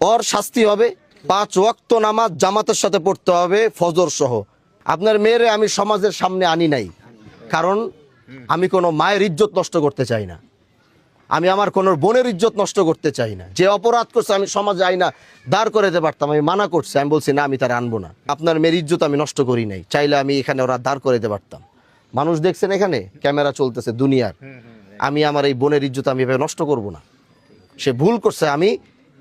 ওর শাস্তি হবে 5 ওয়াক্ত নামাজ জামাতের সাথে পড়তে হবে ফজর সহ। আপনার মেয়েরে আমি সমাজের সামনে আনি নাই, কারণ আমি কোনো মায়ের ইজ্জত নষ্ট করতে চাই না, আমি আমার কোনো বোনের ইজ্জত নষ্ট করতে চাই না। যে অপরাধ করছে আমি সমাজে আইনা দাঁড় করে দিতে পারতাম, আমি মানা করছি, আমি বলছি না, আমি তার আনবো না। আপনার মেয়ের ইজ্জত আমি নষ্ট করি নাই, চাইলে আমি এখানে ওরা দাঁড় করে দিতে পারতাম। মানুষ দেখছেন এখানে ক্যামেরা চলতেছে দুনিয়ার, আমি আমার এই বোনের ইজ্জত আমি এভাবে নষ্ট করব না। সে ভুল করছে, আমি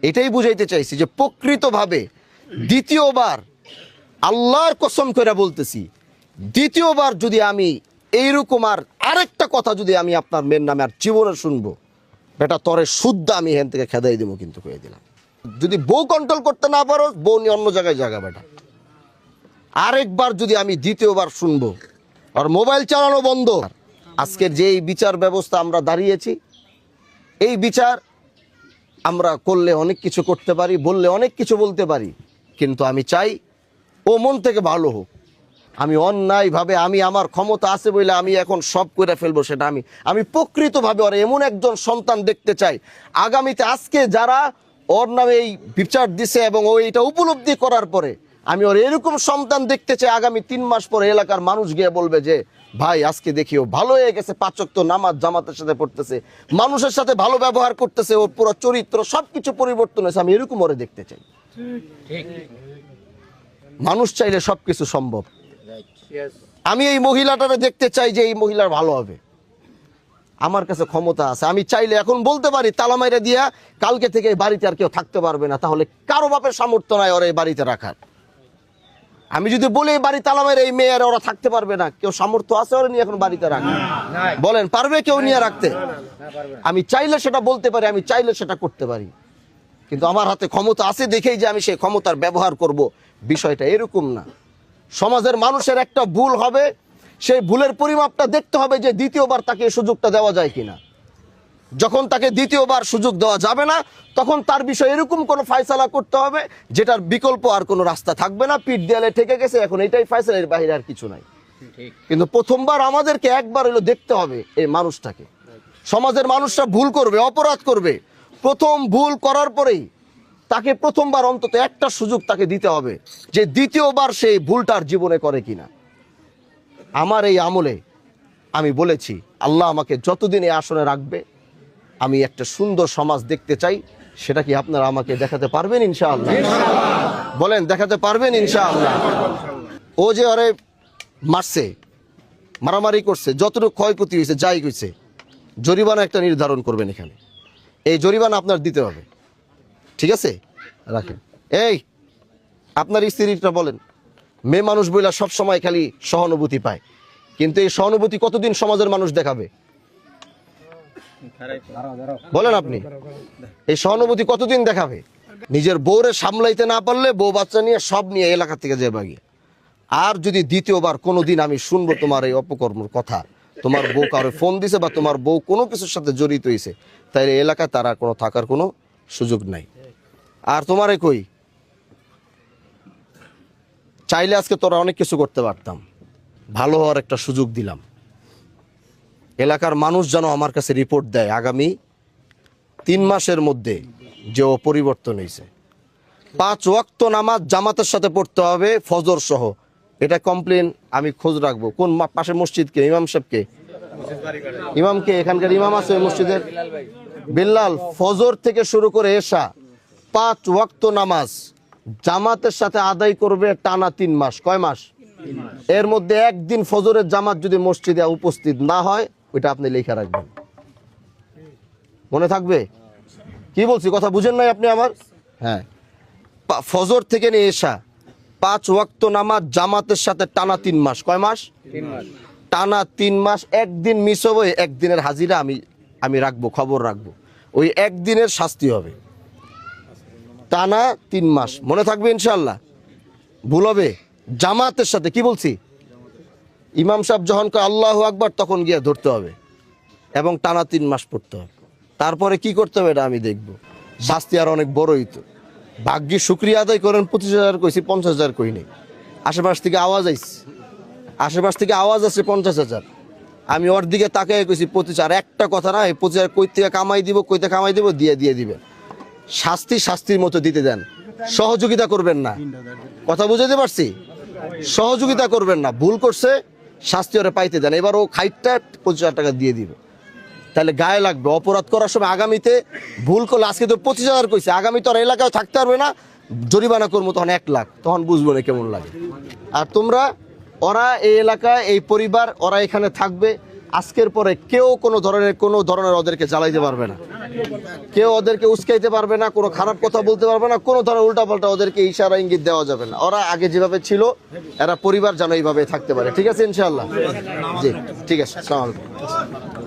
এটাই বুঝাইতে চাইছি যে প্রকৃতভাবে দ্বিতীয়বার আল্লাহর কসম করে বলতেছি, দ্বিতীয়বার যদি আমি এইরকম আরেকটা কথা যদি আমি আপনার মেয়ের নামে আর জীবনে শুনবো, বেটা তরে শুদ্ধ আমি এখান থেকে খেদাই দেবো। কিন্তু কয়ে দিলাম, যদি বউ কন্ট্রোল করতে না পারো, বউ নিয়ে অন্য জায়গায় জায়গা। বেটা আরেকবার যদি আমি দ্বিতীয়বার শুনবো, আর মোবাইল চালানো বন্ধ। আজকের যে এই বিচার ব্যবস্থা আমরা দাঁড়িয়েছি, এই বিচার আমরা করলে অনেক কিছু করতে পারি, বললে অনেক কিছু বলতে পারি, কিন্তু আমি চাই ও মন থেকে ভালো হোক। আমি অন্যায়ভাবে আমি আমার ক্ষমতা আছে বলে আমি এখন সব করে ফেলবো, সেটা আমি প্রকৃতভাবে ওর এমন একজন সন্তান দেখতে চাই আগামীতে। আজকে যারা ওর নামে এই বিচার দিছে এবং ও এটা উপলব্ধি করার পরে, আমি ওর এরকম সন্তান দেখতে চাই আগামী 3 মাস পরে এলাকার মানুষ গিয়ে বলবে যে ভাই আজকে দেখিও ভালো হয়ে গেছে, 5 ওয়াক্ত নামাজ জামাতের সাথে পড়তেছে, মানুষের সাথে ভালো ব্যবহার করতেছে, ওর পুরো চরিত্র সবকিছু পরিবর্তন হয়েছে। আমি এরকম ওরে দেখতে চাই। মানুষ চাইলে সবকিছু সম্ভব। আমি এই মহিলাটারে দেখতে চাই যে এই মহিলার ভালো হবে। আমার কাছে ক্ষমতা আছে, আমি চাইলে এখন বলতে পারি তালা মাইরা দিয়া কালকে থেকে এই বাড়িতে আর কেউ থাকতে পারবে না। তাহলে কারো বাপের সামর্থ্য নাই ওরা এই বাড়িতে রাখার। আমি যদি বলি এই বাড়ি তালা মাইরা এই মেয়ের ওরা থাকতে পারবে না, কেউ সামর্থ্য আছে ওরা নিয়ে এখন বাড়িতে রাখা? বলেন পারবে কেউ নিয়ে রাখতে? আমি চাইলে সেটা বলতে পারি, আমি চাইলে সেটা করতে পারি, কিন্তু আমার হাতে ক্ষমতা আছে দেখেই যে আমি সেই ক্ষমতার ব্যবহার করব, বিষয়টা এরকম না। সমাজের মানুষের একটা ভুল হবে, সেই ভুলের পরিমাপটা দেখতে হবে যে দ্বিতীয়বার তাকে সুযোগটা দেওয়া যায় কিনা। যখন তাকে দ্বিতীয়বার সুযোগ দেওয়া যাবে না, তখন তার বিষয়ে এরকম কোনো ফায়সালা করতে হবে যেটার বিকল্প আর কোনো রাস্তা থাকবে না। পিঠ দেয়ালে ঠেকে গেছে, এখন এটাই ফায়সালা, এর বাইরে আর কিছু নাই। কিন্তু প্রথমবার আমাদেরকে একবার হলো দেখতে হবে এই মানুষটাকে। সমাজের মানুষরা ভুল করবে, অপরাধ করবে, প্রথম ভুল করার পরেই তাকে প্রথমবার অন্তত একটা সুযোগ তাকে দিতে হবে যে দ্বিতীয়বার সেই ভুলটার জীবনে করে কিনা। আমার এই আমলে আমি বলেছি, আল্লাহ আমাকে যতদিন এই আসনে রাখবে, আমি একটা সুন্দর সমাজ দেখতে চাই। সেটা কি আপনারা আমাকে দেখাতে পারবেন ইনশাআল্লাহ? বলেন দেখাতে পারবেন ইনশাআল্লাহ? ও যে আরে মারছে, মারামারি করছে, যতটুকু ক্ষয়ক্ষতি হয়েছে, যাই হয়েছে, জরিমানা একটা নির্ধারণ করবেন এখানে। এই জরিমানা আপনার দিতে হবে, ঠিক আছে? রাখেন। এই আপনার স্ত্রীটা বলেন, মেয়ে মানুষ বইলা সব সময় খালি সহানুভূতি পায়, কিন্তু এই সহানুভূতি কতদিন সমাজের মানুষ দেখাবে? বলেন আপনি, এই সহানুভূতি কতদিন দেখাবে? নিজের বউরে সামলাইতে না পারলে বউ বাচ্চা নিয়ে সব নিয়ে এলাকা থেকে যাবে গিয়ে। আর যদি দ্বিতীয়বার কোনোদিন আমি শুনবো তোমার এই অপকর্মের কথা, তোমার বউ কারো ফোন দিছে বা তোমার বউ কোনো কিছুর সাথে জড়িত হয়েছে, তাই এলাকায় তারা কোনো থাকার কোনো সুযোগ নাই। আর তোমারে কই, চাইলে আজকে তোরা অনেক কিছু করতে পারতাম, ভালো হওয়ার একটা সুযোগ দিলাম। এলাকার মানুষ যেন আমার কাছে রিপোর্ট দেয় আগামী 3 মাসের মধ্যে যে ও পরিবর্তন হয়েছে। 5 ওয়াক্ত নামাজ জামাতের সাথে পড়তে হবে ফজর সহ, এটা কমপ্লেন আমি খোঁজ রাখবো। কোন পাশে মসজিদকে, ইমাম সাহেবকে, ইমামকে, এখানকার ইমাম আছে মসজিদের বিল্লাল, ফজর থেকে শুরু করে এশা 5 ওয়াক্ত নামাজ জামাতের সাথে আদায় করবে টানা 3 মাস। কয় মাস? এর মধ্যে একদিন ফজরের জামাত যদি মসজিদে উপস্থিত না হয়, ওইটা আপনি লেখা রাখবেন, মনে থাকবে। কি বলছি কথা বুঝেন নাই আপনি আমার? হ্যাঁ, ফজর থেকে নিয়ে এশা 5 ওয়াক্ত নামাজ জামাতের সাথে টানা 3 মাস। কয় মাস? টানা 3 মাস। একদিন মিস হবে, একদিনের হাজিরা আমি রাখবো, খবর রাখবো, ওই একদিনের শাস্তি হবে। টানা 3 মাস, মনে থাকবে ইনশাআল্লাহ। ভুল হবে জামাতের সাথে। কি বলছি? ইমাম সাহেব যখন কয় আল্লাহু আকবার, তখন গিয়ে ধরতে হবে এবং টানা 3 মাস পড়তে হবে। তারপরে কি করতে হবে এটা আমি দেখব। শাস্তি আর অনেক বড়ই তো। ভাগ্যে শুক্রিয়া আদায় করেন, 25,000 কইছি, 50,000 কই নেই। আশেপাশ থেকে আওয়াজ আইছে, আশেপাশ থেকে আওয়াজ আছে 50,000। আমি ওর দিকে তাকাই কইছি 25,000। একটা কথা না, এই 25,000 কই থেকে কামাই দিব, কইতে কামাই দিব, দিয়ে দিবেন। শাস্তি শাস্তির মতো দিতে দেন, সহযোগিতা করবেন না। কথা বুঝাতে পারছি? সহযোগিতা করবেন না, ভুল করছে শাস্তি ওরে পাইতে দেন। এবার ও খাইটটা 25,000 টাকা দিয়ে দিবে, তাহলে গায়ে লাগবে। অপরাধ করার সময় আগামীতে ভুল করলে, আজকে তো 25,000 কইছে, আগামী তো আর এলাকায় থাকতে পারবে না, জরিমানা করবো তখন 1 লাখ, তখন বুঝবো না কেমন লাগে। আর তোমরা, ওরা এই এলাকায়, এই পরিবার, ওরা এখানে থাকবে, আজকের পরে কেউ কোনো ধরনের ওদেরকে জ্বালাইতে পারবে না, কেউ ওদেরকে উস্কাইতে পারবে না, কোনো খারাপ কথা বলতে পারবে না, কোনো ধরনের উল্টাপাল্টা ওদেরকে ইশারা ইঙ্গিত দেওয়া যাবে না। ওরা আগে যেভাবে ছিল, এরা পরিবার যেন এইভাবে থাকতে পারে। ঠিক আছে ইনশাআল্লাহ? জি ঠিক আছে, আসসালামু আলাইকুম।